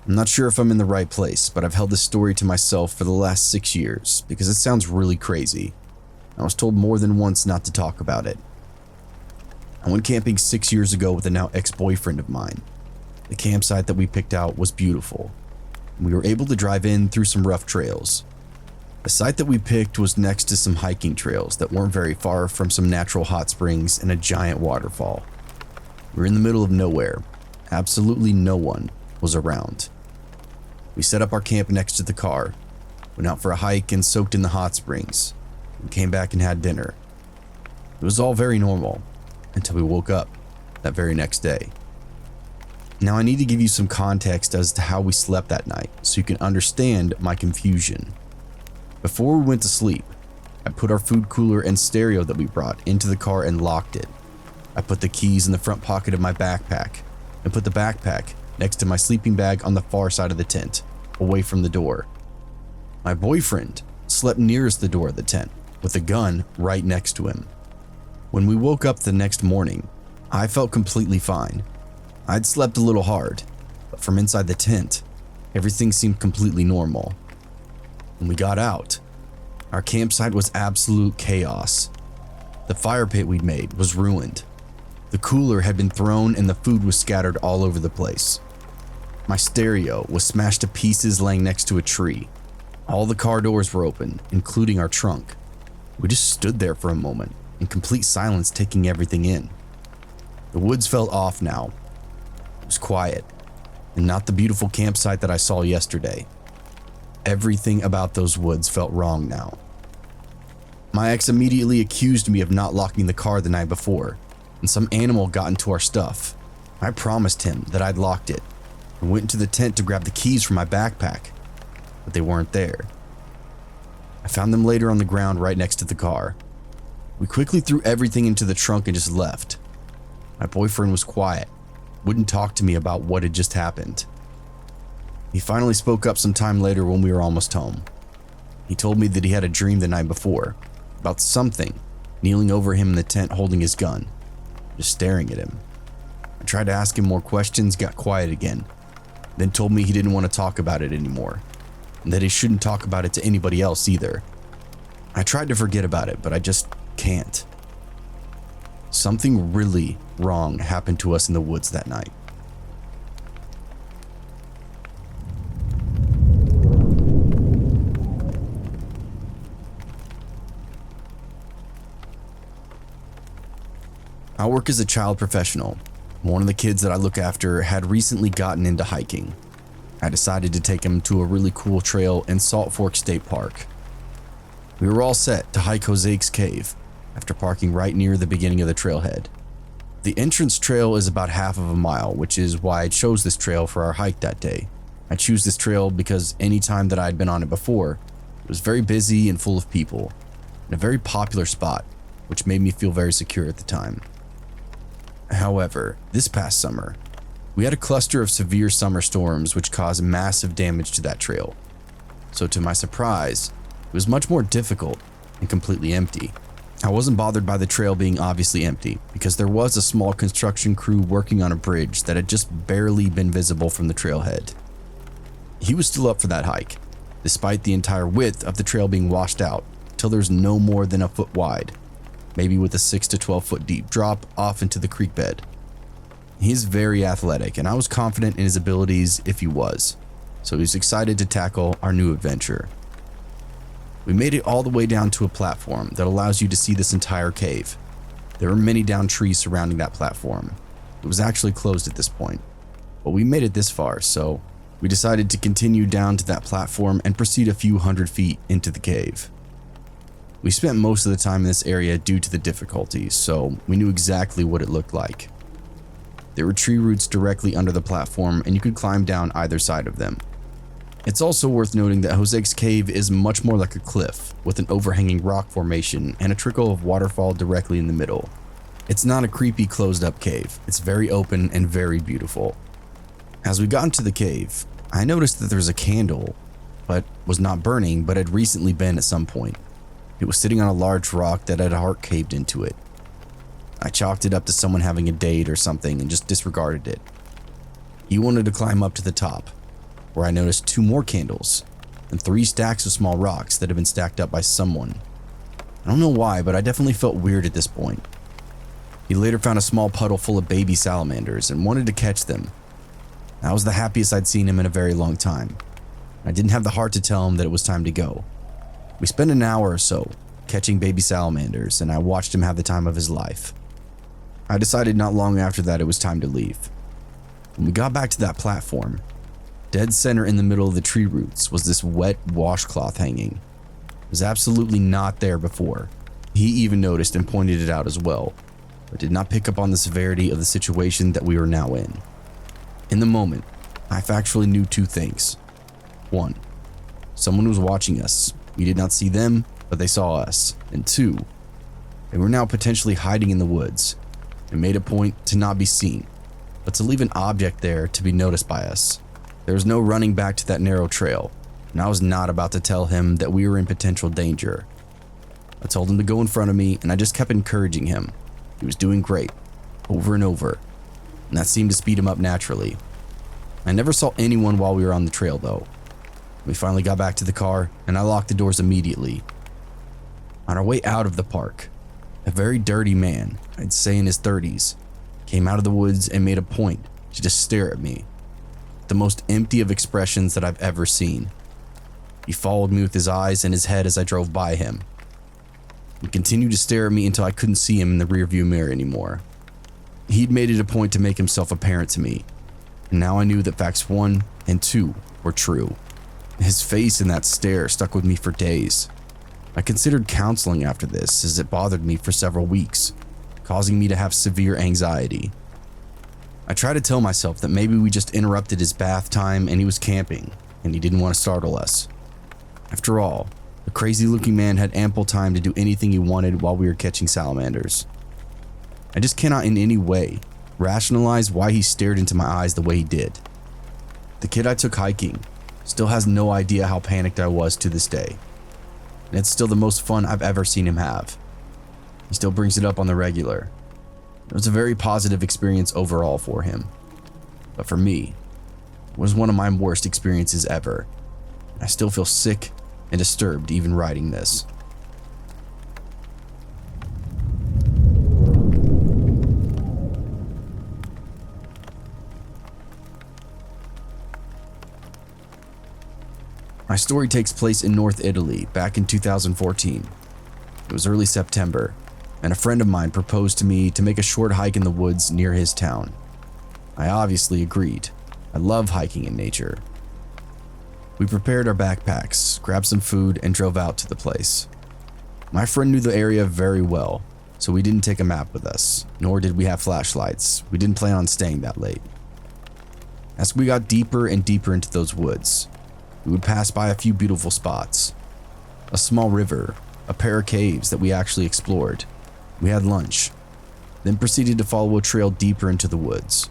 I'm not sure if I'm in the right place, but I've held this story to myself for the last 6 years because it sounds really crazy. I was told more than once not to talk about it. I went camping 6 years ago with a now ex-boyfriend of mine. The campsite that we picked out was beautiful. We were able to drive in through some rough trails. The site that we picked was next to some hiking trails that weren't very far from some natural hot springs and a giant waterfall. We were in the middle of nowhere. Absolutely no one was around. We set up our camp next to the car, went out for a hike and soaked in the hot springs, and came back and had dinner. It was all very normal until we woke up that very next day. Now I need to give you some context as to how we slept that night so you can understand my confusion. Before we went to sleep, I put our food cooler and stereo that we brought into the car and locked it. I put the keys in the front pocket of my backpack and put the backpack next to my sleeping bag on the far side of the tent, away from the door. My boyfriend slept nearest the door of the tent, with a gun right next to him. When we woke up the next morning, I felt completely fine. I'd slept a little hard, but from inside the tent, everything seemed completely normal. When we got out, our campsite was absolute chaos. The fire pit we'd made was ruined. The cooler had been thrown and the food was scattered all over the place. My stereo was smashed to pieces laying next to a tree. All the car doors were open, including our trunk. We just stood there for a moment, in complete silence, taking everything in. The woods felt off now. It was quiet, and not the beautiful campsite that I saw yesterday. Everything about those woods felt wrong now. My ex immediately accused me of not locking the car the night before, and some animal got into our stuff. I promised him that I'd locked it and went into the tent to grab the keys from my backpack, but they weren't there. I found them later on the ground right next to the car. We quickly threw everything into the trunk and just left. My boyfriend was quiet, wouldn't talk to me about what had just happened. He finally spoke up some time later when we were almost home. He told me that he had a dream the night before about something kneeling over him in the tent holding his gun, just staring at him. I tried to ask him more questions, got quiet again, then told me he didn't want to talk about it anymore, and that he shouldn't talk about it to anybody else either. I tried to forget about it, but I just can't. Something really wrong happened to us in the woods that night. I work as a child professional. One of the kids that I look after had recently gotten into hiking. I decided to take him to a really cool trail in Salt Fork State Park. We were all set to hike Jose's cave after parking right near the beginning of the trailhead. The entrance trail is about half of a mile, which is why I chose this trail for our hike that day. I choose this trail because any time that I'd been on it before, it was very busy and full of people, and a very popular spot, which made me feel very secure at the time. However, this past summer, we had a cluster of severe summer storms which caused massive damage to that trail. So to my surprise, it was much more difficult and completely empty. I wasn't bothered by the trail being obviously empty because there was a small construction crew working on a bridge that had just barely been visible from the trailhead. He was still up for that hike, despite the entire width of the trail being washed out till there's no more than a foot wide, maybe with a 6 to 12 foot deep drop off into the creek bed. He's very athletic, and I was confident in his abilities if he was, so he was excited to tackle our new adventure. We made it all the way down to a platform that allows you to see this entire cave. There were many downed trees surrounding that platform. It was actually closed at this point, but we made it this far, so we decided to continue down to that platform and proceed a few hundred feet into the cave. We spent most of the time in this area due to the difficulties, so we knew exactly what it looked like. There were tree roots directly under the platform, and you could climb down either side of them. It's also worth noting that Jose's cave is much more like a cliff, with an overhanging rock formation and a trickle of waterfall directly in the middle. It's not a creepy closed-up cave. It's very open and very beautiful. As we got into the cave, I noticed that there was a candle, but was not burning, but had recently been at some point. It was sitting on a large rock that had a heart caved into it. I chalked it up to someone having a date or something and just disregarded it. He wanted to climb up to the top, where I noticed 2 more candles and 3 stacks of small rocks that had been stacked up by someone. I don't know why, but I definitely felt weird at this point. He later found a small puddle full of baby salamanders and wanted to catch them. That was the happiest I'd seen him in a very long time. I didn't have the heart to tell him that it was time to go. We spent an hour or so catching baby salamanders, and I watched him have the time of his life. I decided not long after that it was time to leave. When we got back to that platform, dead center in the middle of the tree roots was this wet washcloth hanging. It was absolutely not there before. He even noticed and pointed it out as well, but did not pick up on the severity of the situation that we were now in. In the moment, I factually knew 2 things. 1, someone was watching us. We did not see them, but they saw us. And 2, they were now potentially hiding in the woods and made a point to not be seen, but to leave an object there to be noticed by us. There was no running back to that narrow trail, and I was not about to tell him that we were in potential danger. I told him to go in front of me, and I just kept encouraging him. He was doing great, over and over, and that seemed to speed him up naturally. I never saw anyone while we were on the trail though. We finally got back to the car, and I locked the doors immediately. On our way out of the park, a very dirty man, I'd say in his 30s, came out of the woods and made a point to just stare at me. The most empty of expressions that I've ever seen. He followed me with his eyes and his head as I drove by him. He continued to stare at me until I couldn't see him in the rearview mirror anymore. He'd made it a point to make himself apparent to me, and now I knew that facts 1 and 2 were true. His face and that stare stuck with me for days. I considered counseling after this, as it bothered me for several weeks, causing me to have severe anxiety. I tried to tell myself that maybe we just interrupted his bath time and he was camping, and he didn't want to startle us. After all, the crazy looking man had ample time to do anything he wanted while we were catching salamanders. I just cannot in any way rationalize why he stared into my eyes the way he did. The kid I took hiking still has no idea how panicked I was to this day, and it's still the most fun I've ever seen him have. He still brings it up on the regular. It was a very positive experience overall for him, but for me, it was one of my worst experiences ever. I still feel sick and disturbed even writing this. My story takes place in North Italy back in 2014. It was early September, and a friend of mine proposed to me to make a short hike in the woods near his town. I obviously agreed. I love hiking in nature. We prepared our backpacks, grabbed some food, and drove out to the place. My friend knew the area very well, so we didn't take a map with us, nor did we have flashlights. We didn't plan on staying that late. As we got deeper and deeper into those woods, we would pass by a few beautiful spots. A small river, a pair of caves that we actually explored. We had lunch, then proceeded to follow a trail deeper into the woods.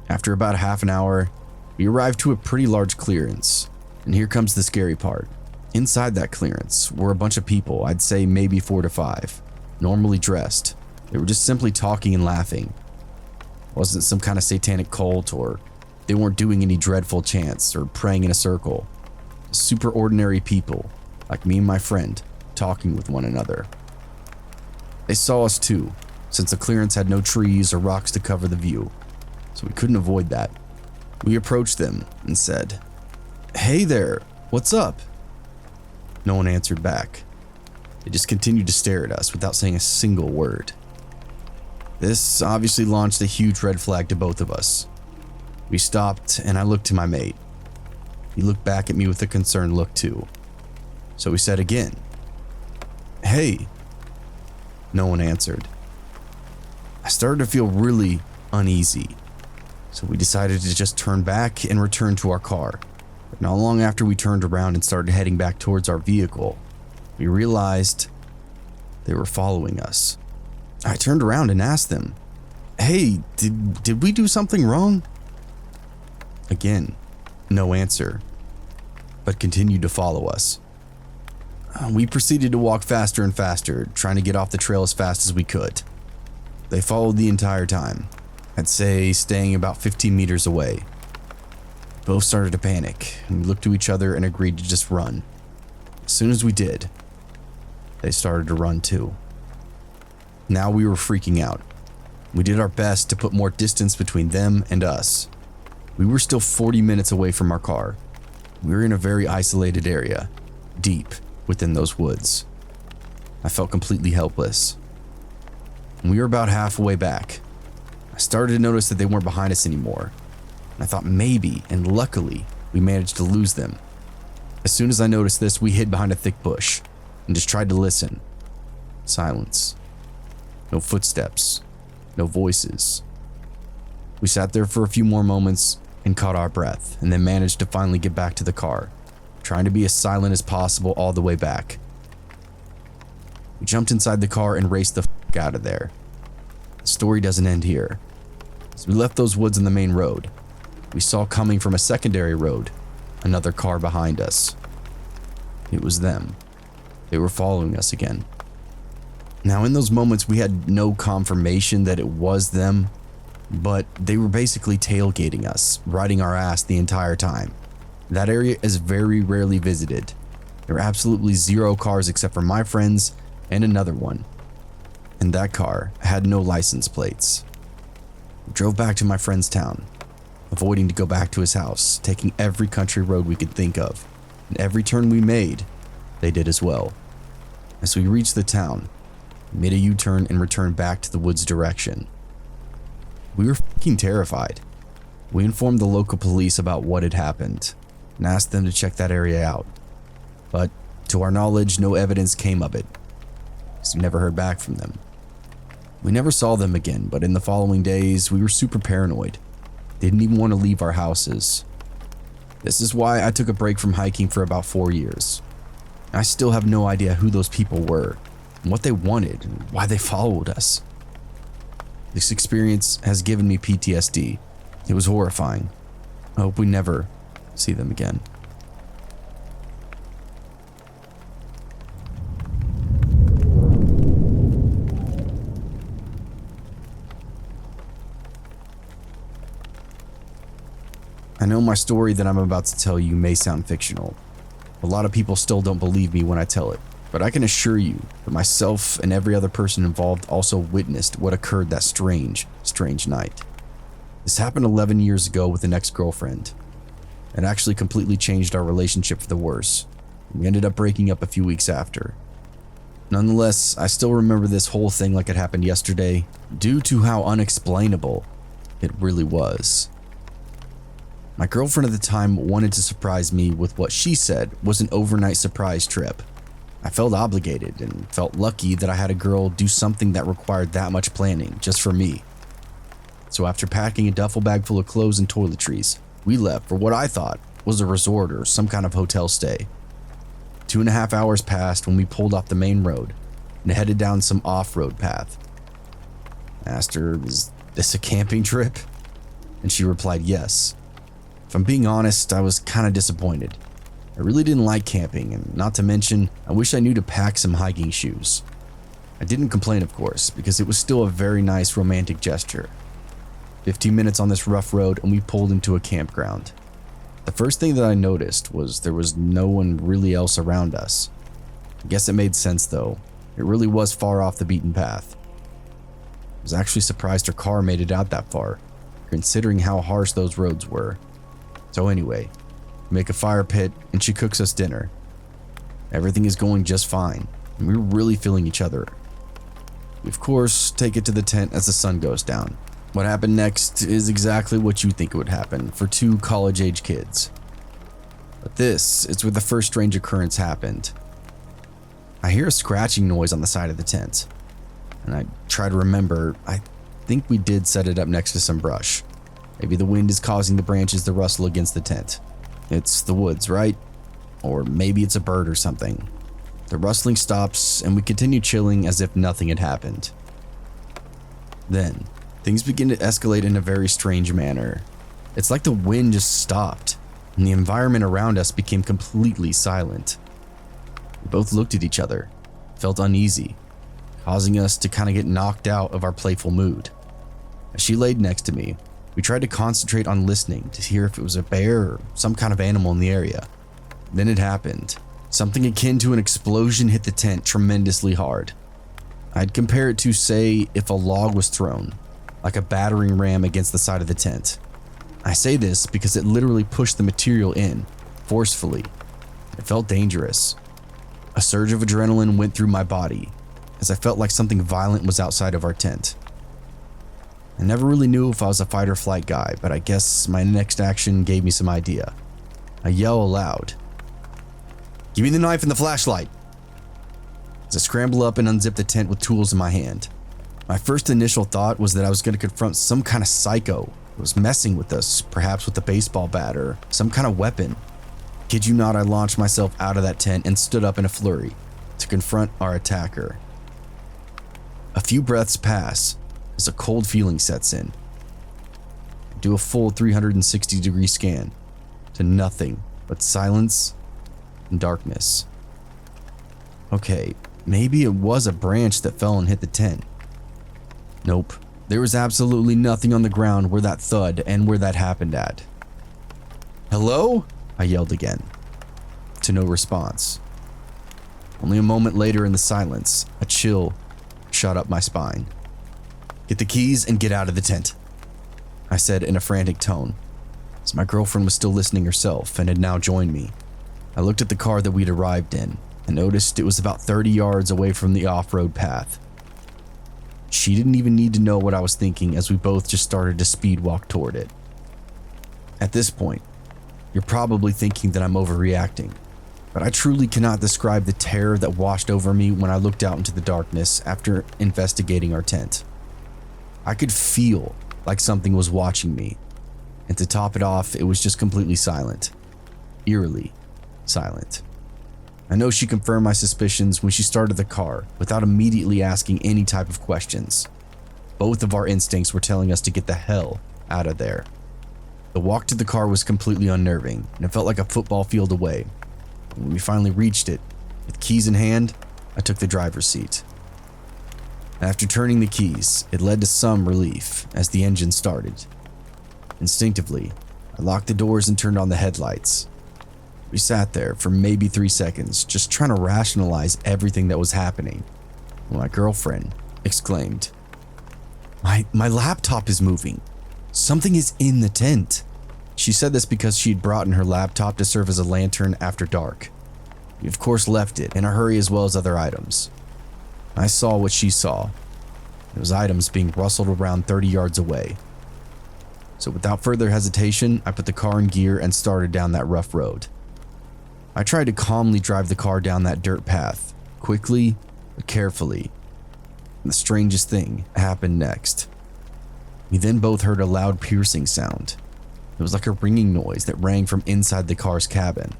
After about half an hour, we arrived to a pretty large clearance, and here comes the scary part. Inside that clearance were a bunch of people, I'd say maybe 4 to 5, normally dressed. They were just simply talking and laughing. It wasn't some kind of satanic cult, or they weren't doing any dreadful chants or praying in a circle. Super ordinary people, like me and my friend, talking with one another. They saw us too, since the clearance had no trees or rocks to cover the view, so we couldn't avoid that. We approached them and said, "Hey there, what's up?" No one answered back. They just continued to stare at us without saying a single word. This obviously launched a huge red flag to both of us. We stopped and I looked to my mate. He looked back at me with a concerned look too. So we said again, "Hey." No one answered. I started to feel really uneasy, so we decided to just turn back and return to our car. But not long after we turned around and started heading back towards our vehicle, we realized they were following us. I turned around and asked them, "Hey, did we do something wrong?" Again, no answer, but continued to follow us. We proceeded to walk faster and faster, trying to get off the trail as fast as we could. They followed the entire time, I'd say staying about 15 meters away. both started to panic, and we looked to each other and agreed to just run. As soon as we did, they started to run too. Now we were freaking out. We did our best to put more distance between them and us. We were still 40 minutes away from our car. We were in a very isolated area, deep within those woods. I felt completely helpless. When we were about halfway back, I started to notice that they weren't behind us anymore. And I thought maybe, and luckily, we managed to lose them. As soon as I noticed this, we hid behind a thick bush and just tried to listen. Silence. No footsteps. No voices. We sat there for a few more moments and caught our breath, and then managed to finally get back to the car, trying to be as silent as possible all the way back. We jumped inside the car and raced the f*** out of there. The story doesn't end here. As we left those woods on the main road, we saw coming from a secondary road another car behind us. It was them. They were following us again. Now, in those moments, we had no confirmation that it was them, but they were basically tailgating us, riding our ass the entire time. That area is very rarely visited. There were absolutely zero cars except for my friends and another one. And that car had no license plates. We drove back to my friend's town, avoiding to go back to his house, taking every country road we could think of, and every turn we made, they did as well. As we reached the town, we made a U-turn and returned back to the woods direction. We were fucking terrified. We informed the local police about what had happened and asked them to check that area out. But to our knowledge, no evidence came of it, because we never heard back from them. We never saw them again, but in the following days, we were super paranoid. Didn't even want to leave our houses. This is why I took a break from hiking for about 4 years. I still have no idea who those people were, and what they wanted, and why they followed us. This experience has given me PTSD. It was horrifying. I hope we never see them again. I know my story that I'm about to tell you may sound fictional. A lot of people still don't believe me when I tell it, but I can assure you that myself and every other person involved also witnessed what occurred that strange night. This happened 11 years ago with an ex-girlfriend. It actually completely changed our relationship for the worse. We ended up breaking up a few weeks after. Nonetheless, I still remember this whole thing like it happened yesterday, due to how unexplainable it really was. My girlfriend at the time wanted to surprise me with what she said was an overnight surprise trip. I felt obligated and felt lucky that I had a girl do something that required that much planning just for me. So after packing a duffel bag full of clothes and toiletries, we left for what I thought was a resort or some kind of hotel stay. 2.5 hours passed when we pulled off the main road and headed down some off-road path. I asked her, "Is this a camping trip?" And she replied yes. If I'm being honest, I was kind of disappointed. I really didn't like camping, and not to mention, I wish I knew to pack some hiking shoes. I didn't complain, of course, because it was still a very nice romantic gesture. 15 minutes on this rough road and we pulled into a campground. The first thing that I noticed was there was no one really else around us. I guess it made sense though. It really was far off the beaten path. I was actually surprised her car made it out that far, considering how harsh those roads were. So anyway, we make a fire pit and she cooks us dinner. Everything is going just fine, and we're really feeling each other. We of course take it to the tent as the sun goes down. What happened next is exactly what you think would happen for two college-age kids. But this is where the first strange occurrence happened. I hear a scratching noise on the side of the tent, and I try to remember. I think we did set it up next to some brush. Maybe the wind is causing the branches to rustle against the tent. It's the woods, right? Or maybe it's a bird or something. The rustling stops and we continue chilling as if nothing had happened. Then, things begin to escalate in a very strange manner. It's like the wind just stopped and the environment around us became completely silent. We both looked at each other, felt uneasy, causing us to kind of get knocked out of our playful mood. As she laid next to me, We tried to concentrate on listening to hear if it was a bear or some kind of animal in the area. Then it happened. Something akin to an explosion hit the tent tremendously hard. I'd compare it to, say, if a log was thrown, like a battering ram against the side of the tent. I say this because it literally pushed the material in, forcefully. It felt dangerous. A surge of adrenaline went through my body as I felt like something violent was outside of our tent. I never really knew if I was a fight or flight guy, but I guess my next action gave me some idea. I yell aloud, "Give me the knife and the flashlight!" As I scramble up and unzip the tent with tools in my hand. My first initial thought was that I was going to confront some kind of psycho who was messing with us, perhaps with a baseball bat or some kind of weapon. Kid you not, I launched myself out of that tent and stood up in a flurry to confront our attacker. A few breaths pass as a cold feeling sets in. I do a full 360-degree scan to nothing but silence and darkness. Okay, maybe it was a branch that fell and hit the tent. Nope, there was absolutely nothing on the ground where that thud and where that happened at. "Hello?" I yelled again. To no response. Only a moment later in the silence, a chill shot up my spine. "Get the keys and get out of the tent," I said in a frantic tone, as my girlfriend was still listening herself and had now joined me. I looked at the car that we'd arrived in and noticed it was about 30 yards away from the off-road path. She didn't even need to know what I was thinking as we both just started to speed walk toward it. At this point, you're probably thinking that I'm overreacting, but I truly cannot describe the terror that washed over me when I looked out into the darkness after investigating our tent. I could feel like something was watching me, and to top it off, it was just completely silent. Eerily silent. I know she confirmed my suspicions when she started the car without immediately asking any type of questions. Both of our instincts were telling us to get the hell out of there. The walk to the car was completely unnerving, and it felt like a football field away. When we finally reached it, with keys in hand, I took the driver's seat. After turning the keys, it led to some relief as the engine started. Instinctively, I locked the doors and turned on the headlights. We sat there for maybe 3 seconds, just trying to rationalize everything that was happening, when my girlfriend exclaimed, My laptop is moving. Something is in the tent." She said this because she'd brought in her laptop to serve as a lantern after dark. We of course left it in a hurry as well as other items. I saw what she saw. It was items being rustled around 30 yards away. So without further hesitation, I put the car in gear and started down that rough road. I tried to calmly drive the car down that dirt path, quickly but carefully. And the strangest thing happened next. We then both heard a loud piercing sound. It was like a ringing noise that rang from inside the car's cabin.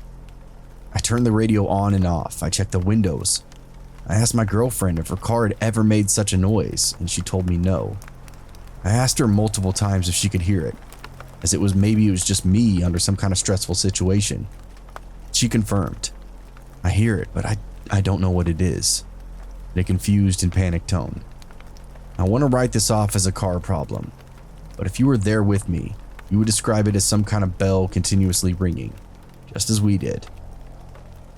I turned the radio on and off. I checked the windows. I asked my girlfriend if her car had ever made such a noise, and she told me no. I asked her multiple times if she could hear it, as maybe it was just me under some kind of stressful situation. She confirmed. "I hear it, but I don't know what it is," in a confused and panicked tone. I want to write this off as a car problem, but if you were there with me, you would describe it as some kind of bell continuously ringing, just as we did.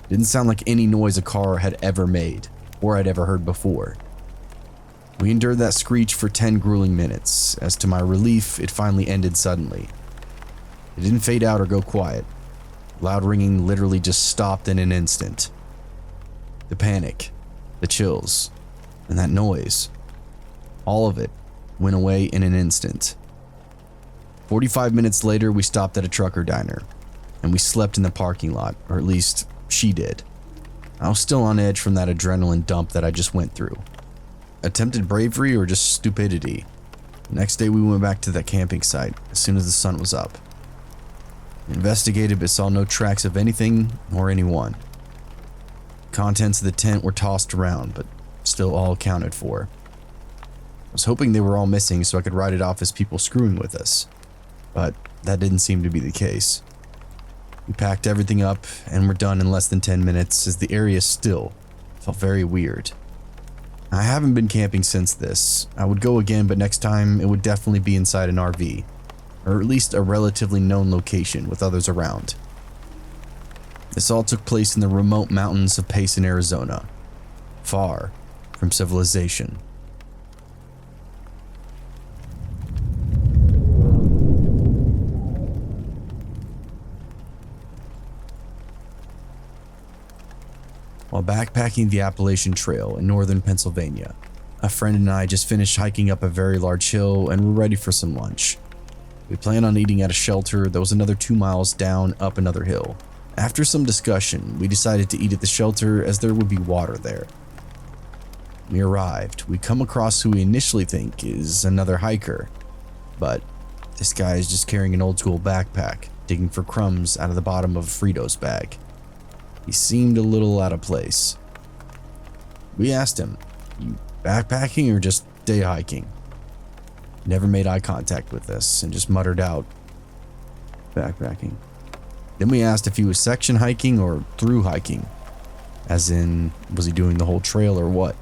It didn't sound like any noise a car had ever made, or I'd ever heard before. We endured that screech for 10 grueling minutes, as to my relief, it finally ended suddenly. It didn't fade out or go quiet. Loud ringing literally just stopped in an instant. The panic, the chills, and that noise, all of it went away in an instant. 45 minutes later, we stopped at a trucker diner, and we slept in the parking lot, or at least she did. I was still on edge from that adrenaline dump that I just went through. Attempted bravery or just stupidity? The next day we went back to that camping site as soon as the sun was up. Investigated but saw no tracks of anything or anyone. Contents of the tent were tossed around, but still all accounted for. I was hoping they were all missing so I could write it off as people screwing with us, but that didn't seem to be the case. We packed everything up and were done in less than 10 minutes as the area still felt very weird. I haven't been camping since this. I would go again, but next time it would definitely be inside an RV. or at least a relatively known location with others around. This all took place in the remote mountains of Payson, Arizona, far from civilization. While backpacking the Appalachian Trail in northern Pennsylvania, a friend and I just finished hiking up a very large hill and were ready for some lunch. We planned on eating at a shelter that was another 2 miles down up another hill. After some discussion, we decided to eat at the shelter as there would be water there. When we arrived, we come across who we initially think is another hiker, but this guy is just carrying an old school backpack, digging for crumbs out of the bottom of a Fritos bag. He seemed a little out of place. We asked him, "You backpacking or just day hiking?" He never made eye contact with us and just muttered out, "Backpacking." Then we asked if he was section hiking or through hiking, as in, was he doing the whole trail or what?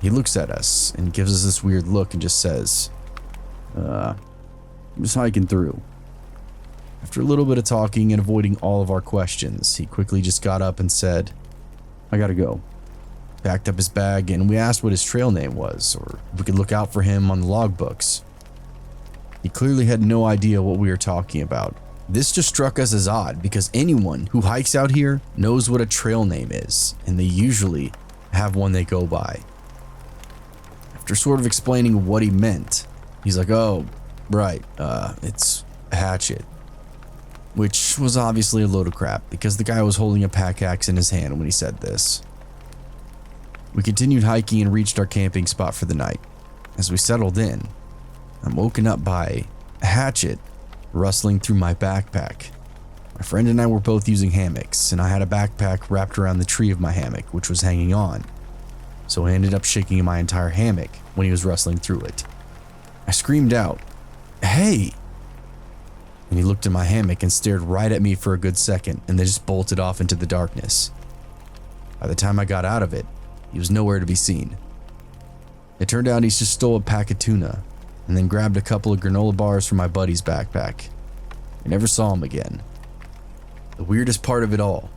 He looks at us and gives us this weird look and just says, I'm just hiking through." After a little bit of talking and avoiding all of our questions, he quickly just got up and said, "I gotta go." Packed up his bag, and we asked what his trail name was, or if we could look out for him on the logbooks. He clearly had no idea what we were talking about. This just struck us as odd because anyone who hikes out here knows what a trail name is, and they usually have one they go by. After sort of explaining what he meant, he's like, "Oh, right, it's Hatchet." Which was obviously a load of crap because the guy was holding a pack axe in his hand when he said this. We continued hiking and reached our camping spot for the night. As we settled in, I'm woken up by a hatchet rustling through my backpack. My friend and I were both using hammocks, and I had a backpack wrapped around the tree of my hammock, which was hanging on. So I ended up shaking my entire hammock when he was rustling through it. I screamed out, "Hey!" And he looked at my hammock and stared right at me for a good second and then just bolted off into the darkness. By the time I got out of it, he was nowhere to be seen. It turned out he just stole a pack of tuna and then grabbed a couple of granola bars from my buddy's backpack. I never saw him again. The weirdest part of it all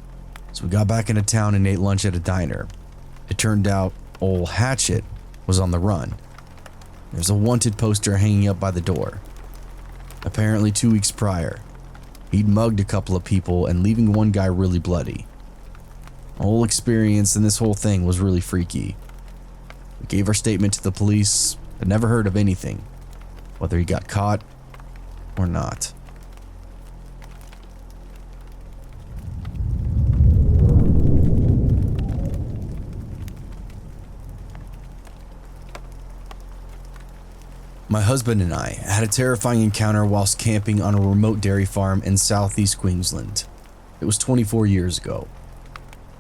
is we got back into town and ate lunch at a diner. It turned out old Hatchet was on the run. There's a wanted poster hanging up by the door. Apparently 2 weeks prior, he'd mugged a couple of people and leaving one guy really bloody. The whole experience and this whole thing was really freaky. We gave our statement to the police, but never heard of anything, whether he got caught or not. My husband and I had a terrifying encounter whilst camping on a remote dairy farm in southeast Queensland. It was 24 years ago.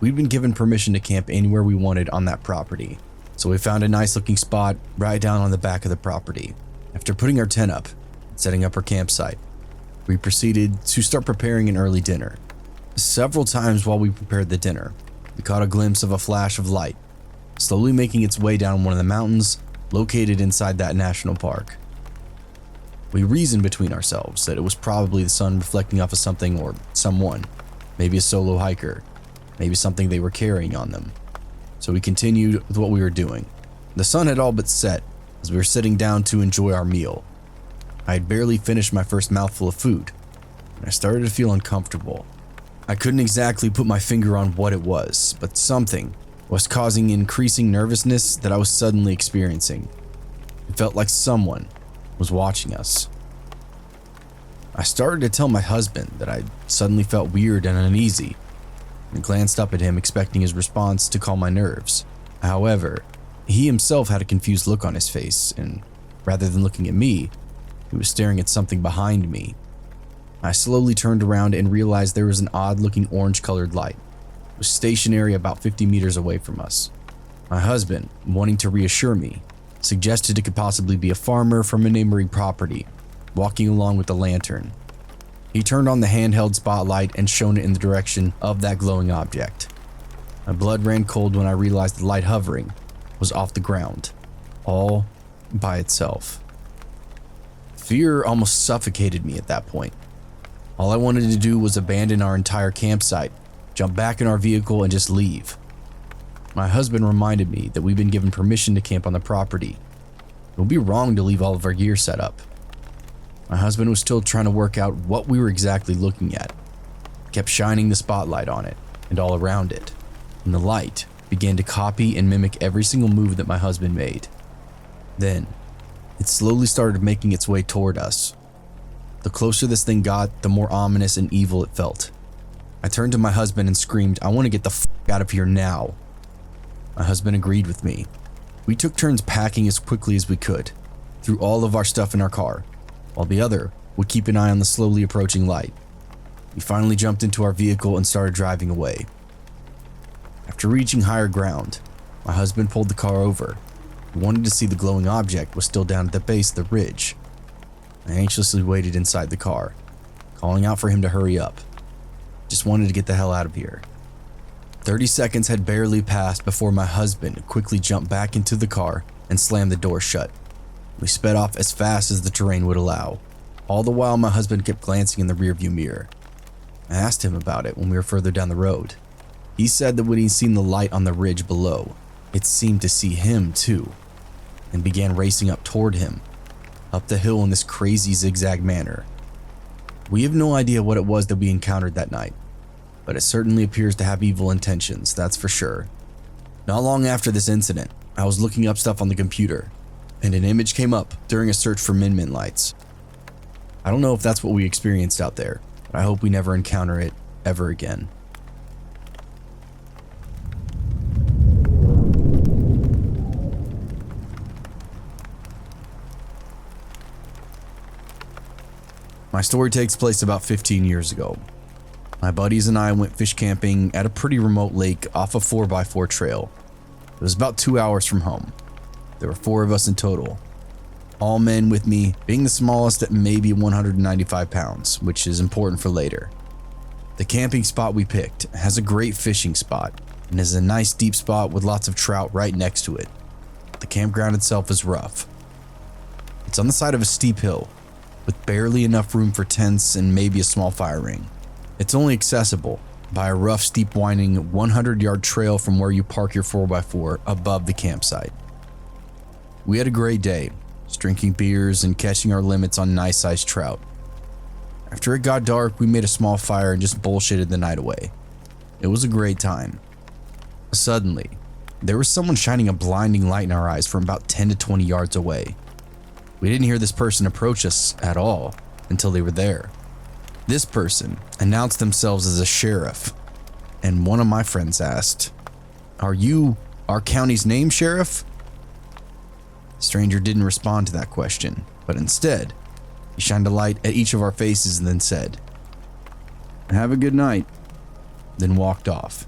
We'd been given permission to camp anywhere we wanted on that property, so we found a nice looking spot right down on the back of the property. After putting our tent up and setting up our campsite, we proceeded to start preparing an early dinner. Several times while we prepared the dinner, we caught a glimpse of a flash of light, slowly making its way down one of the mountains located inside that national park. We reasoned between ourselves that it was probably the sun reflecting off of something or someone, maybe a solo hiker, maybe something they were carrying on them. So we continued with what we were doing. The sun had all but set as we were sitting down to enjoy our meal. I had barely finished my first mouthful of food, and I started to feel uncomfortable. I couldn't exactly put my finger on what it was, but something was causing increasing nervousness that I was suddenly experiencing. It felt like someone was watching us. I started to tell my husband that I suddenly felt weird and uneasy, and glanced up at him expecting his response to calm my nerves. However, he himself had a confused look on his face, and rather than looking at me, he was staring at something behind me. I slowly turned around and realized there was an odd-looking orange-colored light. It was stationary about 50 meters away from us. My husband, wanting to reassure me, suggested it could possibly be a farmer from a neighboring property, walking along with a lantern. He turned on the handheld spotlight and shone it in the direction of that glowing object. My blood ran cold when I realized the light hovering was off the ground, all by itself. Fear almost suffocated me at that point. All I wanted to do was abandon our entire campsite, jump back in our vehicle, and just leave. My husband reminded me that we've been given permission to camp on the property. It would be wrong to leave all of our gear set up. My husband was still trying to work out what we were exactly looking at. He kept shining the spotlight on it and all around it, and the light began to copy and mimic every single move that my husband made. Then, it slowly started making its way toward us. The closer this thing got, the more ominous and evil it felt. I turned to my husband and screamed, "I want to get the f*** out of here now." My husband agreed with me. We took turns packing as quickly as we could, threw all of our stuff in our car, while the other would keep an eye on the slowly approaching light. We finally jumped into our vehicle and started driving away. After reaching higher ground, my husband pulled the car over. He wanted to see the glowing object was still down at the base of the ridge. I anxiously waited inside the car, calling out for him to hurry up. Just wanted to get the hell out of here. 30 seconds had barely passed before my husband quickly jumped back into the car and slammed the door shut. We sped off as fast as the terrain would allow. All the while, my husband kept glancing in the rearview mirror. I asked him about it when we were further down the road. He said that when he'd seen the light on the ridge below, it seemed to see him too, and began racing up toward him, up the hill in this crazy zigzag manner. We have no idea what it was that we encountered that night, but it certainly appears to have evil intentions, that's for sure. Not long after this incident, I was looking up stuff on the computer, and an image came up during a search for Min lights. I don't know if that's what we experienced out there, but I hope we never encounter it ever again. My story takes place about 15 years ago. My buddies and I went fish camping at a pretty remote lake off a 4x4 trail. It was about 2 hours from home. There were 4 of us in total. All men with me, being the smallest at maybe 195 pounds, which is important for later. The camping spot we picked has a great fishing spot and is a nice deep spot with lots of trout right next to it. The campground itself is rough. It's on the side of a steep hill, with barely enough room for tents and maybe a small fire ring. It's only accessible by a rough, steep winding 100-yard trail from where you park your 4x4 above the campsite. We had a great day, just drinking beers and catching our limits on nice-sized trout. After it got dark, we made a small fire and just bullshitted the night away. It was a great time. Suddenly, there was someone shining a blinding light in our eyes from about 10 to 20 yards away. We didn't hear this person approach us at all until they were there. This person announced themselves as a sheriff, and one of my friends asked, "Are you our county's name, Sheriff?" The stranger didn't respond to that question, but instead, he shined a light at each of our faces and then said, "Have a good night," then walked off.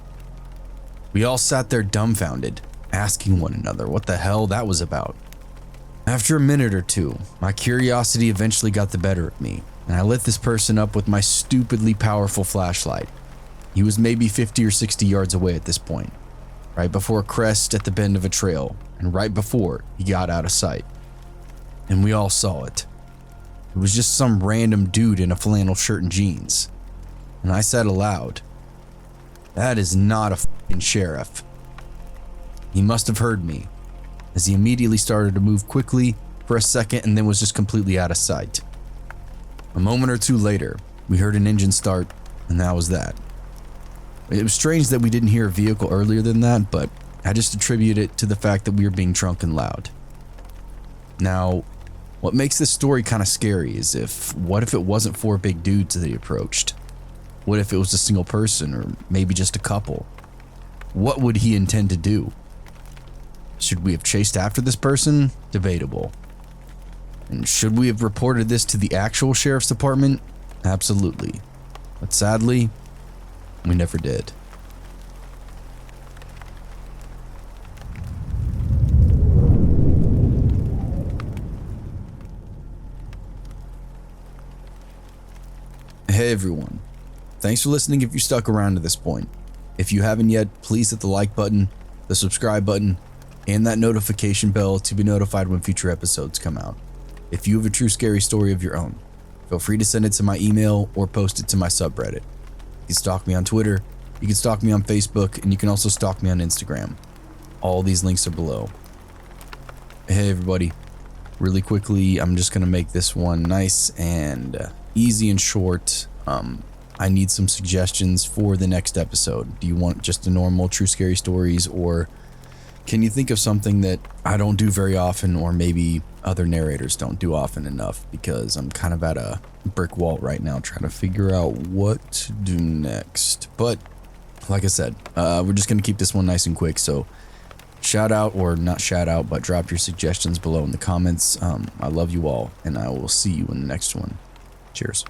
We all sat there dumbfounded, asking one another what the hell that was about. After a minute or two, my curiosity eventually got the better of me, and I lit this person up with my stupidly powerful flashlight. He was maybe 50 or 60 yards away at this point, right before a crest at the bend of a trail, and right before he got out of sight. And we all saw it. It was just some random dude in a flannel shirt and jeans. And I said aloud, "That is not a f***ing sheriff." He must have heard me, as he immediately started to move quickly for a second and then was just completely out of sight. A moment or two later, we heard an engine start, and that was that. It was strange that we didn't hear a vehicle earlier than that, but I just attribute it to the fact that we were being drunk and loud. Now, what makes this story kind of scary is what if it wasn't 4 big dudes that he approached? What if it was a single person, or maybe just a couple? What would he intend to do? Should we have chased after this person? Debatable. And should we have reported this to the actual sheriff's department? Absolutely. But sadly, we never did. Hey everyone. Thanks for listening if you stuck around to this point. If you haven't yet, please hit the like button, the subscribe button, and that notification bell to be notified when future episodes come out. If you have a true scary story of your own, feel free to send it to my email or post it to my subreddit. You can stalk me on Twitter, you can stalk me on Facebook, and you can also stalk me on Instagram. All these links are below. Hey everybody, really quickly, I'm just gonna make this one nice and easy and short. I need some suggestions for the next episode. Do you want just a normal true scary stories, or can you think of something that I don't do very often, or maybe other narrators don't do often enough? Because I'm kind of at a brick wall right now trying to figure out what to do next. But like I said, we're just gonna keep this one nice and quick, so shout out, or not shout out, but drop your suggestions below in the comments. I love you all, and I will see you in the next one. Cheers.